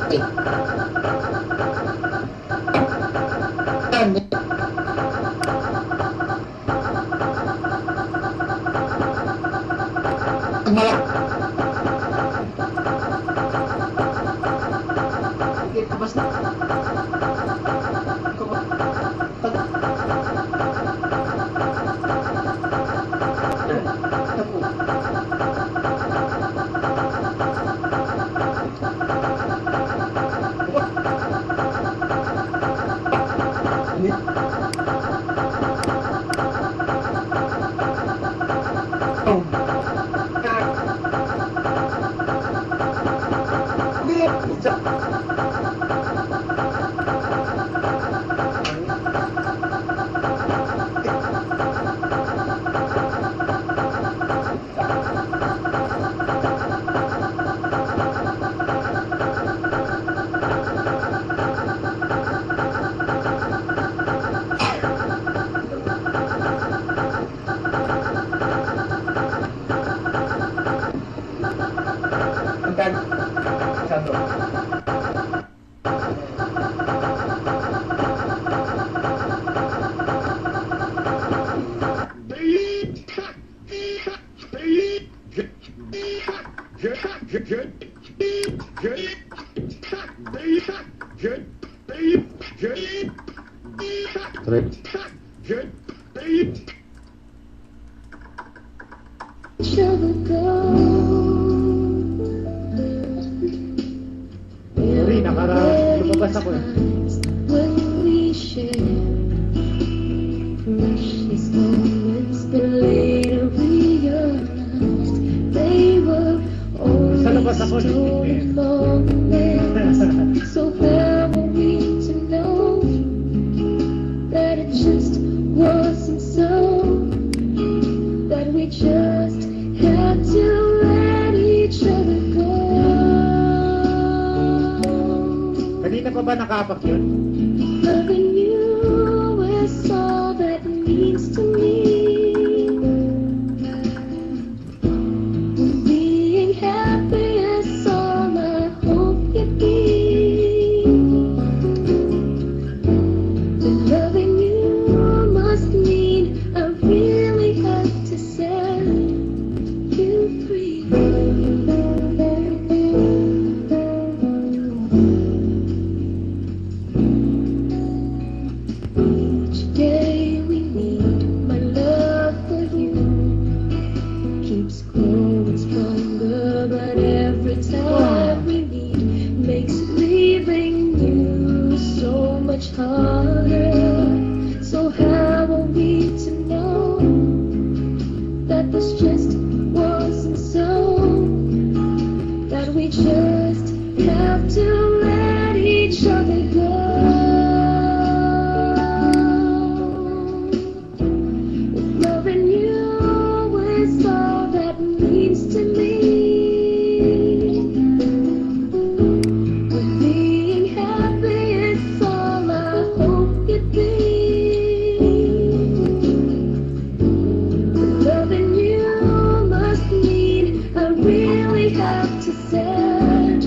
Sorry, lumabas ako eh. Sa labas ako So how are we to know that it just wasn't so, that we just had to let each other go? Kanina pa ba nakapak yun? Loving you is all that means to me. Being happy is all I hope you'd be. Loving you must mean I really have to set you free. Each day we need my love for you keeps growing stronger, but every time we meet makes leaving you so much harder. So how are we to know that this just wasn't so, that we just have to let each other go? Loving you is all that means to me. Being happy is all I hope you'd be. Loving you must mean I really have to set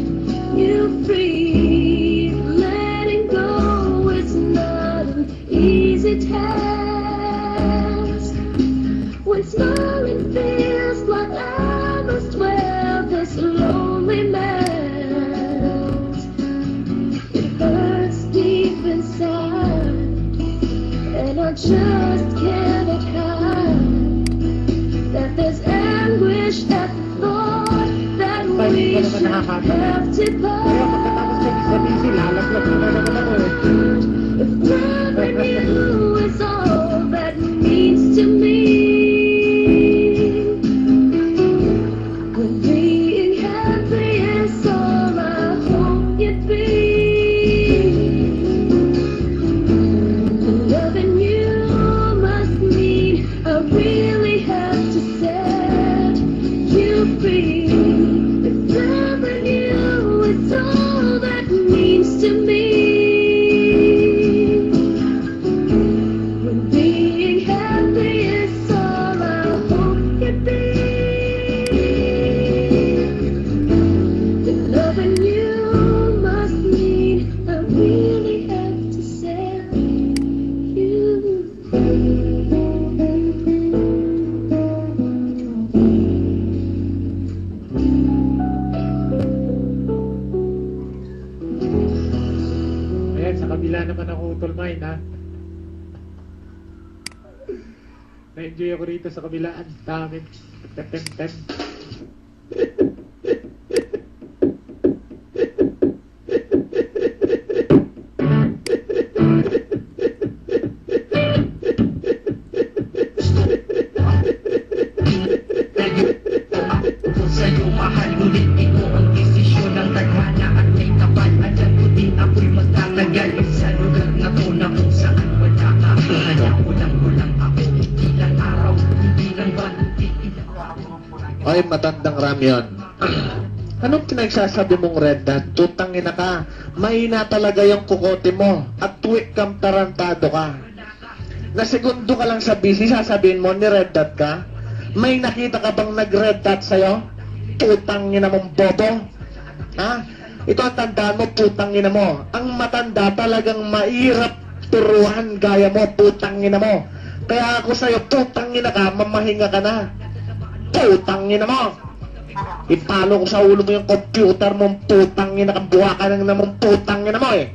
you free. Letting go is not an easy task. When smiling feels like I must wear this lonely mask, it hurts deep inside, and I just cannot hide that there's anguish at the thought that we should have to Kaya pagkatapos part. sa busy, lalaglag na naman ako eh. If loving you is all that means to me, when being happy is all I hope you'd be, loving you must mean I really have to set you free. If loving you is all that means to me, kabila naman ako utol mine, ha? Na-enjoy ako rito sa kabila. Ang dami. Ten. Sa'yo mahal, ngunit ito ang desisyon ng tadhana at may kapal. At yan ko din ako'y magtatagal sa lugar na to na kung saan wala ka. Kaya kulang ako, ilang araw, hindi lang ba, ilang araw. Ay, matandang ramyon. Anong pinagsasabi mong red dot? Tutangin na ka. Mahina talaga yung kukote mo. At tuwik kang tarantado ka. Na segundo ka lang sa busy, sasabihin mo ni red dot ka? May nakita ka bang nag-red dot sa'yo? Putangin na mong bobo. Ha? Ito ang tandaan mo, putangin na mo. Ang matanda talagang mahirap turuan gaya mo, putangin na mo. Kaya ako sa'yo, putangin na ka, mamahinga ka na. Putangin na mo. Ipalo ko sa ulo mo yung computer mong putangin na ka, buha ka nang namang putangin na mo eh.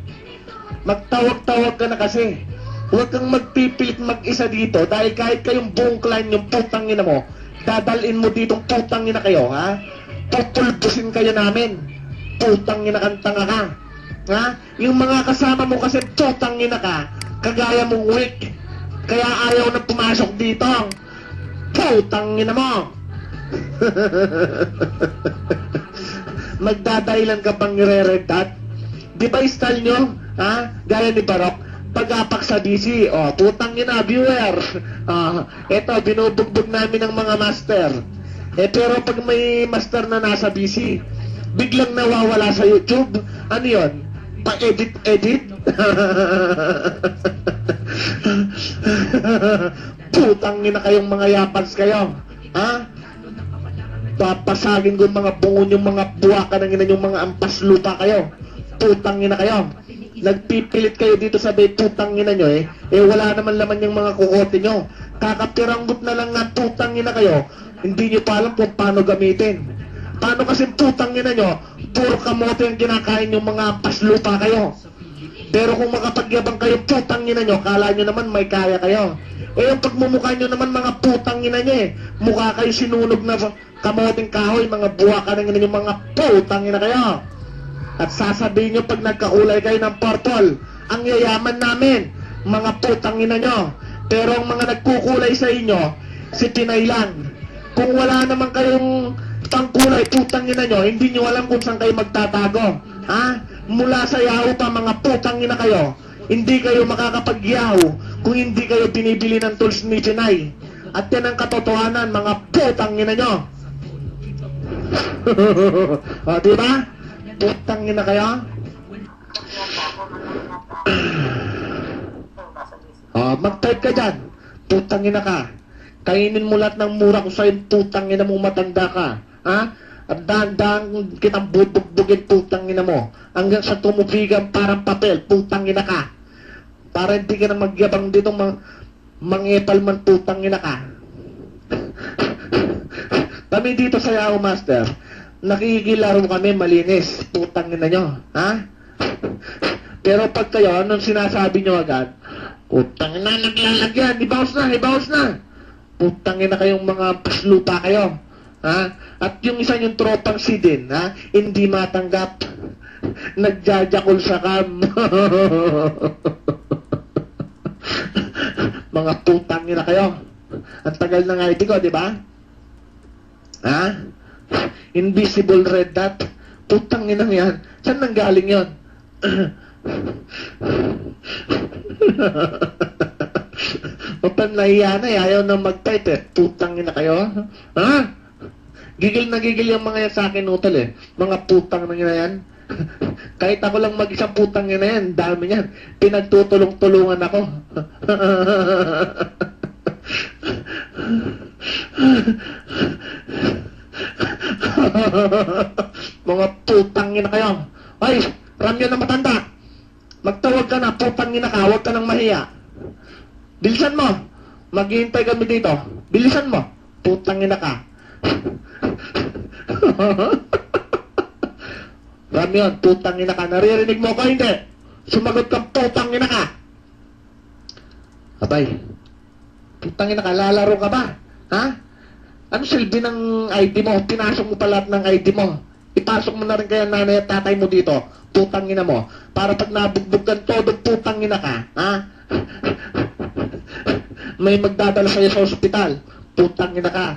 Magtawag-tawag ka na kasi. Huwag kang magpipilit mag-isa dito dahil kahit kayong buong clan yung putangin na mo, dadalin mo ditong putangin na kayo, ha? Pupulbusin kayo namin. Putangin na kang tanga ka. Ha? Yung mga kasama mo kasi putangin na ka, kagaya mong weak. Kaya ayaw na pumasok dito. Putangin na mo. Magdadahilan ka bang nire-red dot? Di ba style nyo? Ha? Gaya ni Barok? Pag-apak sa DC, putangin na, viewer. Eto, binubugbog namin ng mga master. Pero pag may master na nasa BC, biglang nawawala sa YouTube, ano yun? Pa-edit-edit? Putangin na kayong mga yapans kayo. Ha? Papasagin ko yung mga bungon, yung mga buwaka ng yung mga ampas lupa kayo. Putangin na kayo. Nagpipilit kayo dito sa bay, putangin na nyo eh. Wala naman laman yung mga kukote nyo. Kakapiranggot na lang nga, putangin na kayo. Hindi nyo pa alam kung paano gamitin. Paano kasi putangin na nyo, puro kamote ang kinakain yung mga paslupa kayo. Pero kung makapagyabang kayo, putangin na nyo, kala nyo naman may kaya kayo. Yung pagmumukha nyo naman mga putangin na nyo eh. Mukha kayo sinunog na kamoting kahoy, mga buwa ka na yung mga putangin na kayo. At sasabihin nyo pag nagkakulay kayo ng purple, ang yayaman namin, mga putangina nyo. Pero ang mga nagkukulay sa inyo, si Pinay lang. Kung wala naman kayong pangkulay, putangina nyo, hindi nyo alam kung saan kayo magtatago. Ha? Mula sa Yahoo pa, mga putangina kayo. Hindi kayo makakapag-Yahoo kung hindi kayo binibili ng tools ni Pinay. At yan ang katotohanan, mga putangina nyo. Diba? Putangin na kayo? Mag-type ka dyan. Putangin na ka. Kainin mo lahat ng mura ko sa'yo, putangin na mo, matanda ka. Ha? At dahan-dahan kitang bubugbugin, putangin na mo. Hanggang sa tumubigan parang papel, putangin na ka. Para hindi ka na magyabang dito mangepal man, putangin na ka. Kami dito sa Yahoo Master, nakikilaro kami malinis, putangin na nyo, ha? Pero pag kayo, anong sinasabi nyo agad? Putangin na, naglalagyan, ibawas na. Putangin na kayong mga paslupa kayo, ha? At yung isa yung tropang si din, ha? Hindi matanggap, nagjajakol sa cam. Mga putangin na kayo. Ang tagal ng ID ko, di ba? Ha? Invisible red dot. Putangin na yan. Saan nanggaling yon? Mapanlahiya na eh. Ayaw na mag-type eh. Putangin na kayo. Ha? Gigil na gigil yung mga yan sa akin utol eh. Mga putang na yan. Kahit ako lang mag-isang putang na yan. Dami yan. Pinagtutulong-tulungan ako. Mga putangin na kayo. Ay, ramyo na matanda. Magtawag ka na, putangin na ka. Huwag ka nang mahiya. Bilisan mo. Maghihintay kami dito. Bilisan mo. Putangin na ka. Ramyon, putangin na ka. Naririnig mo ko, hindi? Sumagot kang putang ina ka. Abay, putang ina ka, lalaro ka ba? Ha? Ano silbi ng ID mo? Pinasok mo pa lahat ng ID mo. Ipasok mo na rin kaya nanay at tatay mo dito. Putang ina mo. Para pag nabugbog kang todo, putang ina ka. Ha? May magdadala sa'yo sa ospital. Putang ina ka.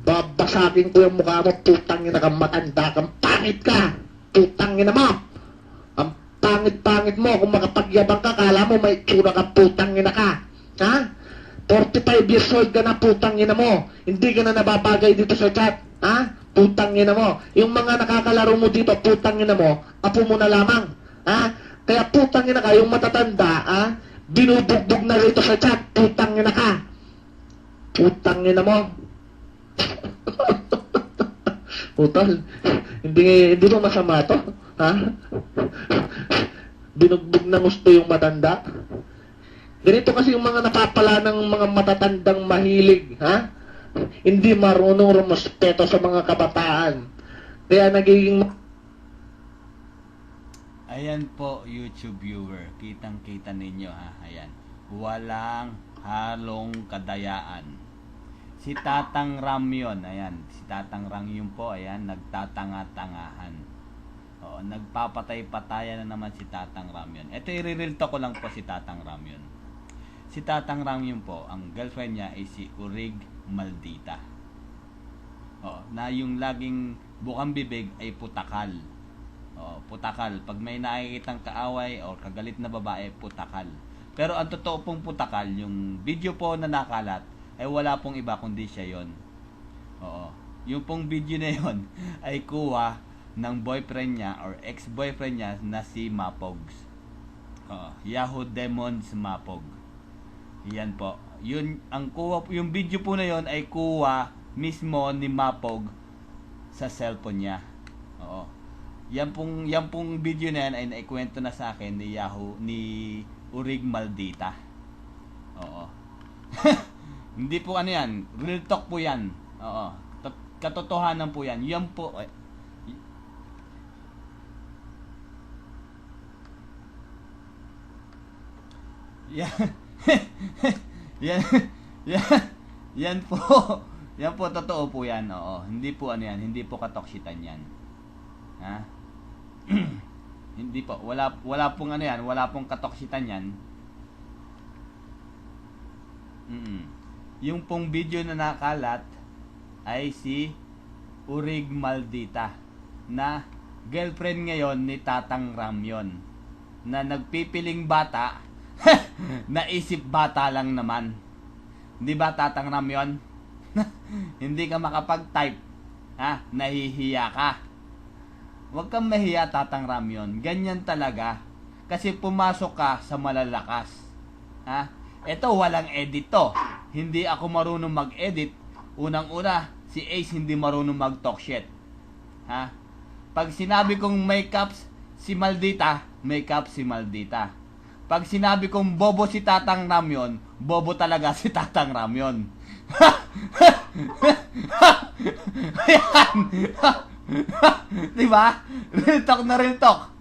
Babasakin ko yung mukha mo. Putang ina ka. Matanda kang pangit ka. Putang ina mo. Ang pangit-pangit mo. Kung makapagyabang ka, kala mo may tsura ka. Putang ina ka. Ha? 45 years old ka na, putang ina mo. Hindi ka na nababagay dito sa chat. Ha? Putang ina mo. Yung mga nakakalaro mo dito, putang ina mo, apo mo na lamang. Ha? Kaya putang ina ka, yung matatanda, ha? Binubugbog na rito sa chat, putang ina ka. Putang ina mo. Utol, hindi mo masama to? Ha? Binugbog na gusto yung matanda. Ganito kasi yung mga napapala ng mga matatandang mahilig, ha? Hindi marunong rumuspeto sa mga kabataan. Kaya nagiging... Ayan po, YouTube viewer. Kitang-kita ninyo, ha? Ayan. Walang halong kadayaan. Si Tatang Ramyon, ayan. Si Tatang Ramyon po, ayan, nagtatanga-tangahan. Oo, nagpapatay-patayan na naman si Tatang Ramyon. Ito, i-real talk ko lang po si Tatang Ramyon. Si Tatang Ramyon po, ang girlfriend niya ay si Urig Maldita. Na yung laging bukang bibig ay putakal. Putakal. Pag may nakikitang kaaway o kagalit na babae, putakal. Pero ang totoo pong putakal, yung video po na nakalat, ay wala pong iba kundi siya yon. Yung pong video na yon ay kuha ng boyfriend niya or ex-boyfriend niya na si Mapogs. Yahoo Demons Mapog. Yan po. Yun ang kuha, yung video po na yon ay kuha mismo ni Mapog sa cellphone niya. Yan pong video na yan ay naikwento na sa akin ni Urig Maldita. Hindi po ano yan, real talk po yan. Katotohanan po yan. Yan po yan. Yan po. Yan po, totoo po yan. Hindi po ano yan, hindi po katoksitan yan. Ha? Hindi po, wala pong ano yan, wala pong katoksitan yan. Yung pong video na nakalat ay si Urig Maldita na girlfriend ngayon ni Tatang Ramyon na nagpipiling bata. Naisip bata lang naman. Di ba, Tatang Ramyon? Hindi ka makapag-type. Ha? Nahihiya ka. Huwag kang mahiya, Tatang Ramyon. Ganyan talaga. Kasi pumasok ka sa malalakas. Ha? Ito, walang edit to. Hindi ako marunong mag-edit. Unang-una, si Ace hindi marunong mag-talk shit. Ha? Pag sinabi kong may caps si Maldita, may caps si Maldita. Pag sinabi kong bobo si Tatang Ramyon, bobo talaga si Tatang Ramyon. Ayan. Diba? Real talk na real talk.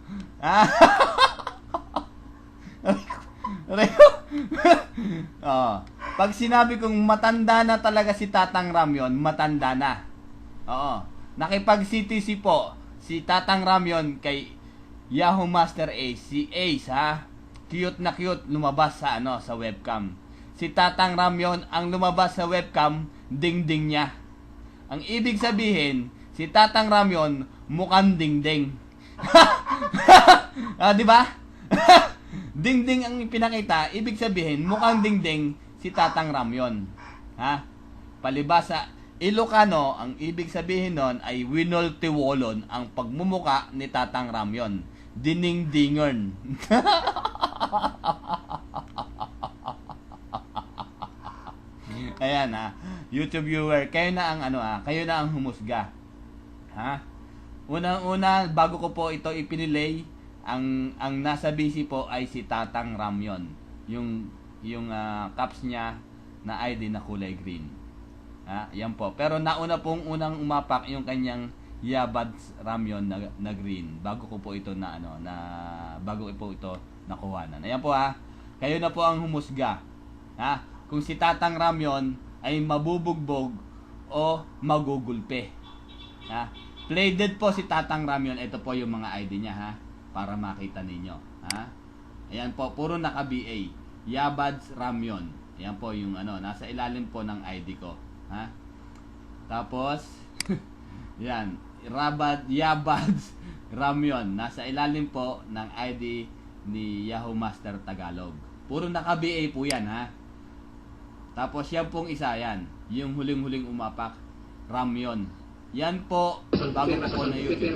Pag sinabi kong matanda na talaga si Tatang Ramyon, matanda na. Nakipag-CTC po si Tatang Ramyon kay Yahoo Master Ace. Si Ace, ha? Cute na cute lumabas sa sa webcam. Si Tatang Ramyon ang lumabas sa webcam, ding-ding niya. Ang ibig sabihin, si Tatang Ramyon mukhang ding-ding. Di ba? Ding-ding ang pinakita, ibig sabihin mukhang ding-ding si Tatang Ramyon. Ha? Palibasa Ilocano, ang ibig sabihin nun ay winoltiwolon ang pagmumuka ni Tatang Ramyon. Dining-dingon. Ayan, ha. YouTube viewer, kayo na ang kayo na ang humusga. Ha? Unang-una, bago ko po ito ipinilay, ang nasa busy po ay si Tatang Ramyon. Yung caps niya na ID na kulay green. Yan po. Pero unang umapak yung kanyang Yabad's Ramyon na green. Bago ko po ito bago po ito nakuhanan. Ayan po ha. Kayo na po ang humusga. Ha? Kung si Tatang Ramyon ay mabubugbog o magugulpe. Ha? Playded po si Tatang Ramyon. Ito po yung mga ID niya ha. Para makita ninyo. Ha? Ayan po, puro naka-BA. Yabad's Ramyon. Ayan po yung nasa ilalim po ng ID ko. Ha? Tapos, yan. Yabad's Ramyon. Nasa ilalim po ng ID ni Yahoo Master Tagalog. Puro naka-BA po yan, ha? Tapos yan pong isa, yan. Yung huling-huling umapak, Ramyon. Yan po, bago ko po na YouTube.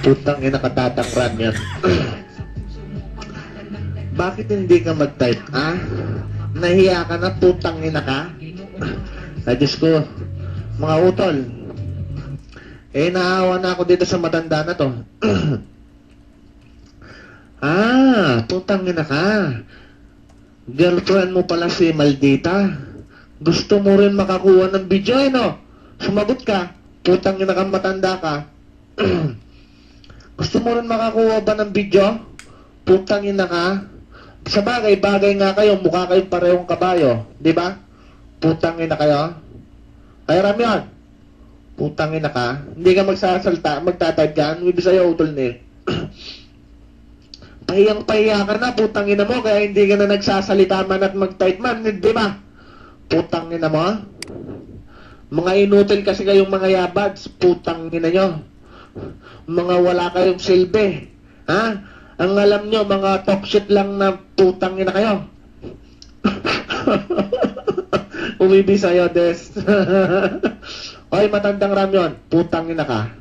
Putang ina ka, Tatang Ramyon. Bakit hindi ka mag-type, ha? Nahiya ka na, putang ina ka? Ay, Diyos ko, mga utol. Naawa na ako dito sa matanda na to. Putang ina ka. Girlfriend mo pala si Maldita. Gusto mo rin makakuha ng video, no? Sumagot ka. Putang ina ka, matanda ka. Gusto mo rin makakuha ba ng video? Putang ina ka. Sa bagay nga kayo, mukha kayong parehong kabayo. Di ba? Putang ina kayo. Ay, Ramyon. Putang ina ka. Hindi ka magsasalta, magtatype ka. Ibig sa'yo, utol ni. Pahiyang-pahiya ka na, putang ina mo, kaya hindi ka na nagsasalita man at mag-type man. Di ba? Putang ina mo. Mga inutil kasi kayong mga yabads. Putang ina nyo. Mga wala kayong silbi. Ha? Ang alam nyo, mga talk shit lang na putang ina kayo. Umibi sa'yo, Des. Oy, matandang Ramyon, putang ina ka.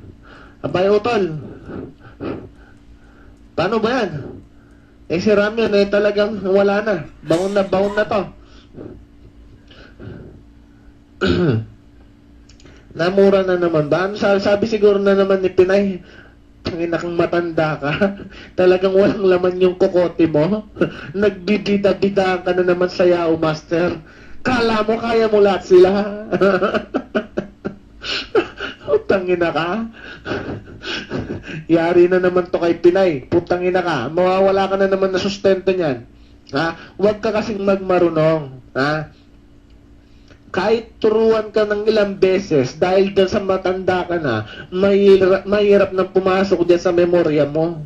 Abay, utol. Paano ba yan? Si Ramyon, talagang wala na. Baon na to. Namura na naman ba? Ano sabi siguro na naman ni Pinay? Tangina kang matanda ka. Talagang walang laman yung kokote mo. Nagbibida-bida ka na naman sa Yao Master. Kala mo kaya mo lahat sila. Putangina ka. Yari na naman to kay Pinay. Putangina ka. Mawawala ka na naman na sustento niyan. Ha? Huwag ka kasing magmarunong. Ha? Kahit turuan ka ng ilang beses, dahil dyan sa matanda ka na, mahirap nang pumasok dyan sa memorya mo.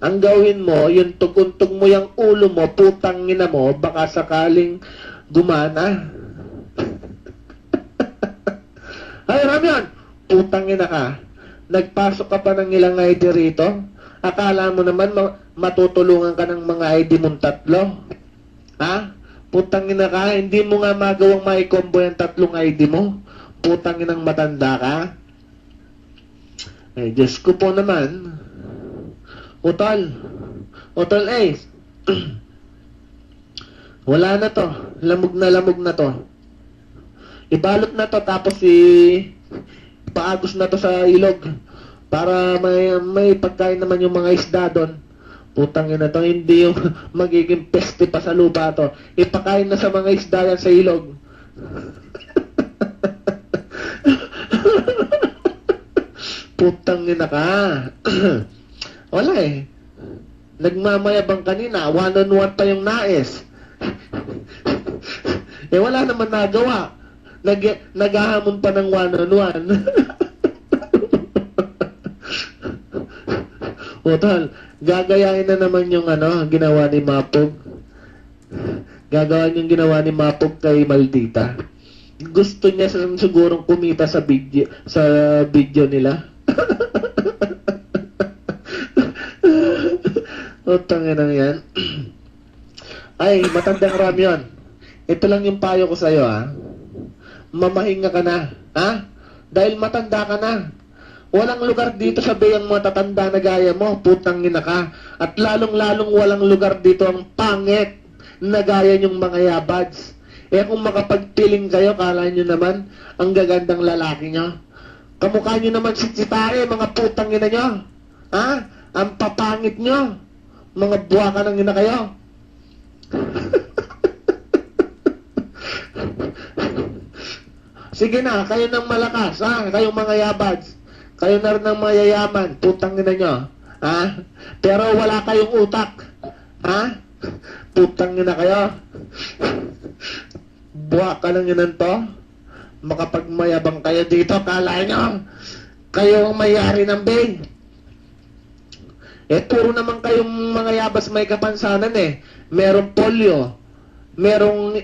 Ang gawin mo, yung tuguntog mo yung ulo mo, putangina mo, baka sakaling gumana. Ay, Ramyon, putangina ka. Nagpasok ka pa ng ilang ID rito? Akala mo naman matutulungan ka ng mga ID mong 3? Ha? Putangina ka, hindi mo nga magawang mai-combo yung 3 ID mo. Putanginang matanda ka. Ay, Diyos ko po naman. Utol Ace. Wala na to. Lamog na to. Ibalot na to tapos paagos na to sa ilog. Para may pagkain naman yung mga isda doon. Putangin na to, hindi yung magiging peste pa sa lupa to. Ipakain na sa mga isda yan sa ilog. Putangin na ka. Wala eh. Nagmamayabang kanina, 1-on-1 pa yung nais. Wala naman nagawa. Naghahamon pa ng 1-on-1. Utol, gagayain na naman yung ginawa ni Mapog. Gagawin yung ginawa ni Mapog kay Maldita. Gusto niya sigurong kumita sa video nila. Utangin na yan. Ay, matandang Ramyon. Ito lang yung payo ko sa'yo, ha. Mamahinga ka na, ha? Dahil matanda ka na. Walang lugar dito sa bayang matatanda na gaya mo, putangin na ka. At lalong-lalong walang lugar dito ang pangit na gaya yung mga yabads. Kung makapagpiling kayo, kala nyo naman ang gagandang lalaki nyo. Kamukha nyo naman si Chitae, mga putangin na nyo. Ha? Ang papangit nyo. Mga buwaka ng ina kayo. Sige na, kayo ng malakas, ha? Kayong mga yabads. Kayo na rin ang mayayaman, putang ina nyo. Ha? Pero wala kayong utak. Ha? Putang ina kayo. Buwa ka lang yun to. Makapagmayabang kayo dito, kala nyo. Kayo ang mayari ng bay. Puro naman kayong mga yabas may kapansanan eh. Merong polio. Merong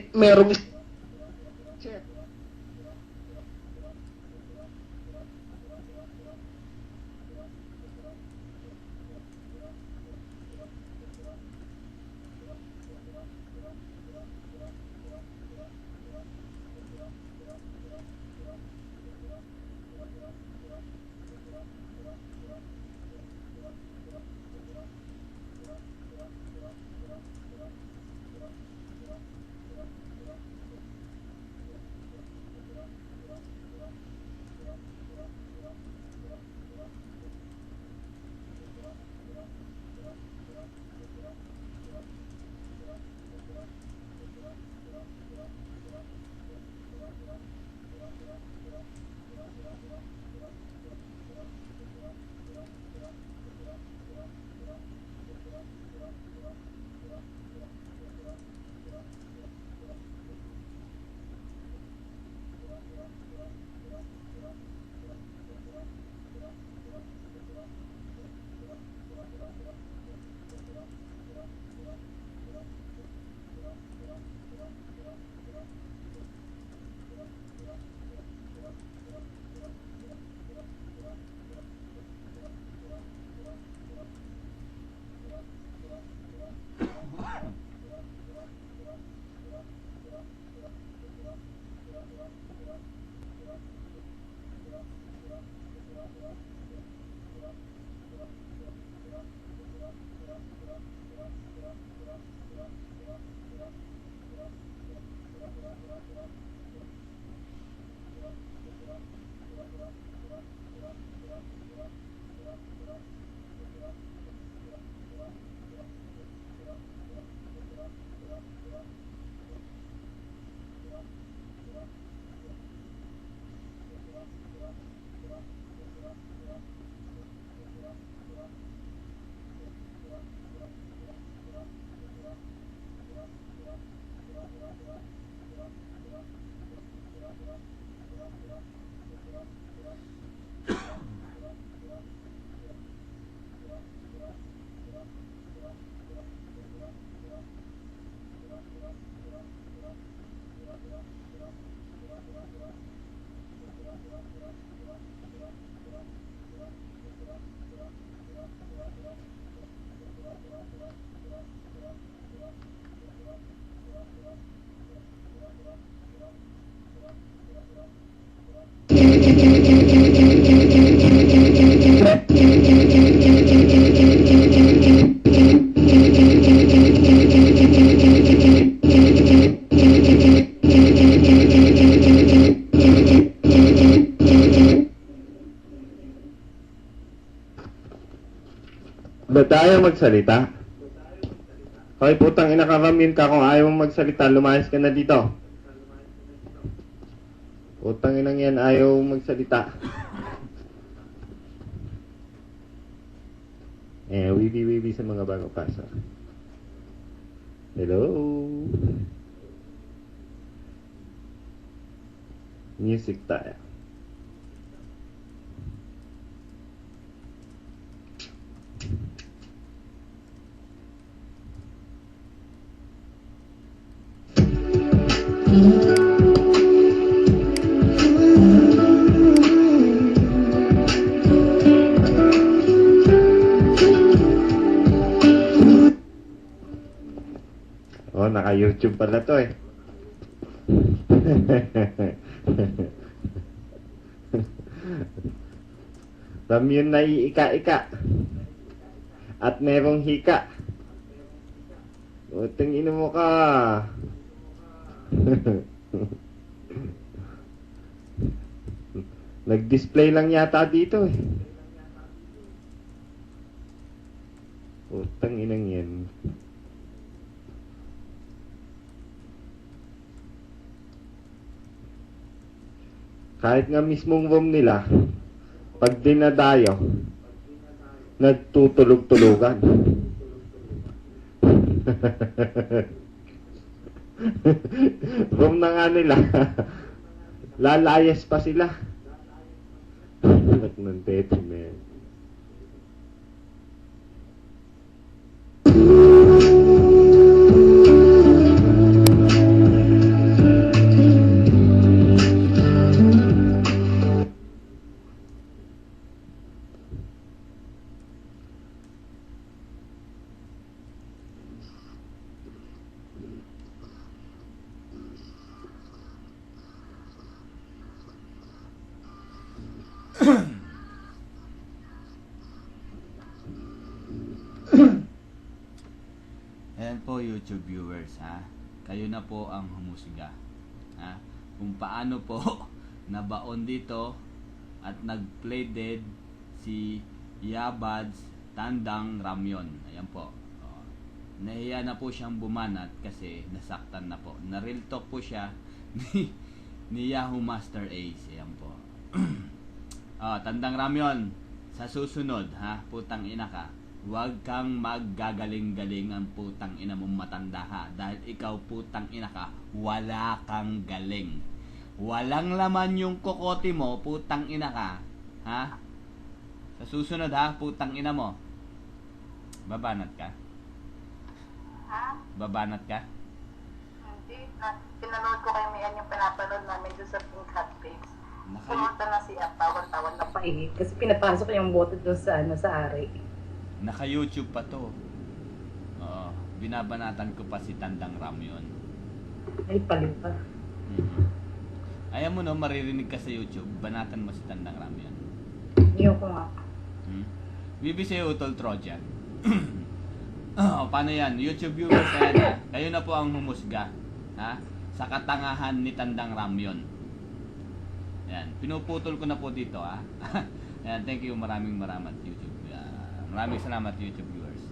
Ba't ayaw magsalita? Hoy, putang ina ka, Ramil ka. Kung ayaw mong magsalita, lumayas ka na dito. Putang inang yan, ayaw magsalita. Wibi sa mga bagong pasok. Hello? Music tayo. Oh, naka-YouTube pala to eh. Ramyun na iika-ika. At merong hika. Utang ina mo ka. Nag-display lang yata dito eh. Utang inang yan. Kahit nga mismong room nila, pag dinadayo, nagtutulog-tulugan. Room na nga nila, lalayas pa sila. Anak ng tete, man. Ayan po YouTube viewers ha. Kayo na po ang humusga. Ha? Kung paano po nabaon dito at nag-play dead si Yabads Tandang Ramyon. Ayan po. Oh. Nahiya na po siyang bumanat kasi nasaktan na po. Na-real talk po siya ni Yahoo Master Ace. Ayan po. Tandang Ramyon, sa susunod ha, putang ina ka. Huwag kang maggagaling-galing ang putang ina mong matanda ha. Dahil ikaw putang ina ka, wala kang galing. Walang laman yung kokoti mo, putang ina ka. Ha? Sa susunod ha, putang ina mo. Babanat ka? Ha? Babanat ka? Hindi. Pinanood ko kayo mayan yung pinapanood namin doon sa Pink Hot Babes. Naka- Pumunta na siya, tawan-tawan na paihig. Kasi pinapasok yung bote doon sa, sa ari. Naka-YouTube pa to. Oo. Binabanatan ko pa si Tandang Ramyon. Ay, paliw pa. Ayaw mo no, maririnig ka sa YouTube. Banatan mo si Tandang Ramyon. Iyo ko nga. BBC Utol Trojan. Paano yan? YouTube viewers, ayan ha. Kayo na po ang humusga. Ha? Sa katangahan ni Tandang Ramyon. Yan. Pinuputol ko na po dito ha. Yan. Thank you. Maraming YouTube. Maraming salamat YouTube viewers.